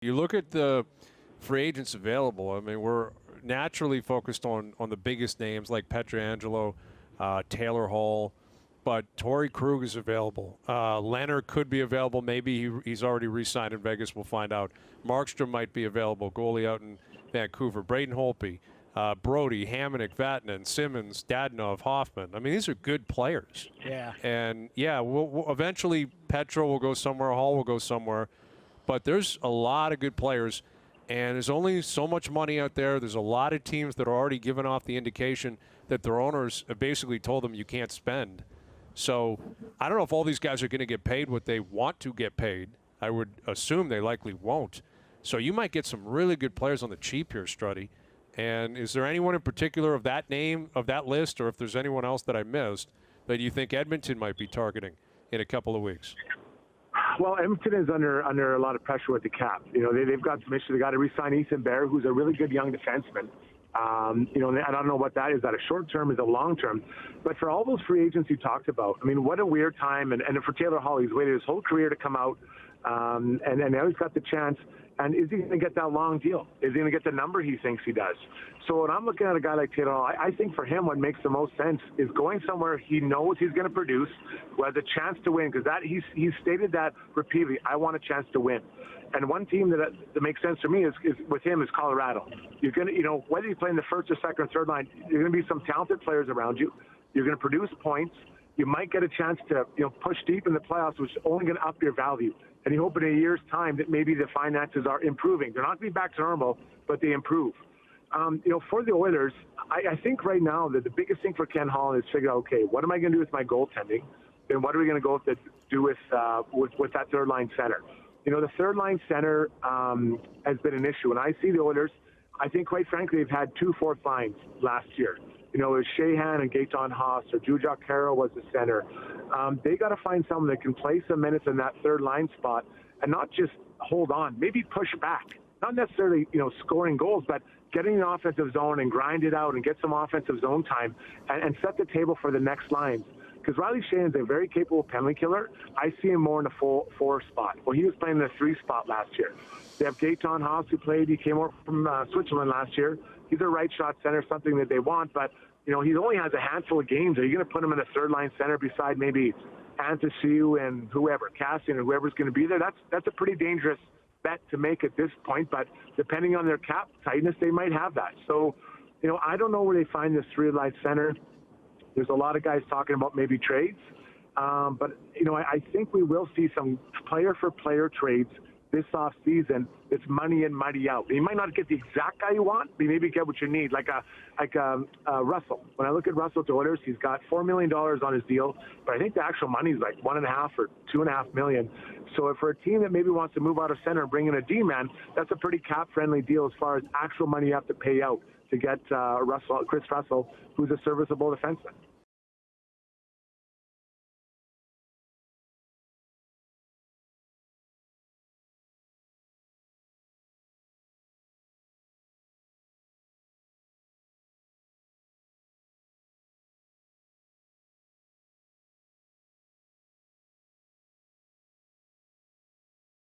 You look at the free agents available. I mean, we're naturally focused on the biggest names like Pietrangelo, Taylor Hall, but Torrey Krug is available. Leonard could be available. Maybe he's already re-signed in Vegas. We'll find out. Markstrom might be available. Goalie out in Vancouver. Braden Holtby, Brody, Hamonic, Vatanen, Simmons, Dadonov, Hoffman. I mean, these are good players. Yeah. And, yeah, we'll eventually Petro will go somewhere. Hall will go somewhere. But there's a lot of good players, and there's only so much money out there. There's a lot of teams that are already giving off the indication that their owners have basically told them you can't spend. So I don't know if all these guys are going to get paid what they want to get paid. I would assume they likely won't. So you might get some really good players on the cheap here, Struddy. And is there anyone in particular of that name, of that list, or if there's anyone else that I missed that you think Edmonton might be targeting in a couple of weeks? Well, Edmonton is under a lot of pressure with the cap. You know, they've got some issues. They got to re-sign Ethan Bear, who's a really good young defenseman. You know, and I don't know what that is. Is that a short term? Is it long term? But for all those free agents you talked about, I mean, what a weird time. And for Taylor Hall, he's waited his whole career to come out, and now he's got the chance. And is he going to get that long deal? Is he going to get the number he thinks he does? So when I'm looking at a guy like Taylor Hall, I think for him what makes the most sense is going somewhere he knows he's going to produce, who has a chance to win, because that he's stated that repeatedly. I want a chance to win. And one team that makes sense for me is with him is Colorado. You're going to, you know, whether you play in the first or second or third line, you're going to be some talented players around you. You're going to produce points. You might get a chance to, you know, push deep in the playoffs, which is only going to up your value. And you hope in a year's time that maybe the finances are improving. They're not going to be back to normal, but they improve. You know, for the Oilers, I think right now that the biggest thing for Ken Holland is figure out, okay, what am I going to do with my goaltending? And what are we going to do with that third line center? You know, the third line center has been an issue. And I see the Oilers, I think, quite frankly, they've had 2 fourth lines last year. You know, it was Sheahan and Gaetan Haas, or Jujak Carroll was the center. They got to find someone that can play some minutes in that third line spot and not just hold on, maybe push back. Not necessarily, you know, scoring goals, but getting the offensive zone and grind it out and get some offensive zone time and set the table for the next lines. Because Riley Sheahan's a very capable penalty killer. I see him more in the 4 spot. Well, he was playing in the 3 spot last year. They have Gaetan Haas, who came over from Switzerland last year. He's a right shot center, something that they want, but you know, he only has a handful of games. Are you going to put him in a third line center beside maybe Antasiu and whoever, Cassian and whoever's going to be there? That's a pretty dangerous bet to make at this point, but depending on their cap tightness, they might have that. So, you know, I don't know where they find this 3-line center. There's a lot of guys talking about maybe trades, but you know, I think we will see some player-for-player trades this offseason. It's money in, money out. You might not get the exact guy you want, but you maybe get what you need, like Russell. When I look at Russell to Oilers, he's got $4 million on his deal, but I think the actual money is like $1.5 or $2.5 million. So if for a team that maybe wants to move out of center and bring in a D-man, that's a pretty cap-friendly deal as far as actual money you have to pay out to get Chris Russell, who's a serviceable defenseman.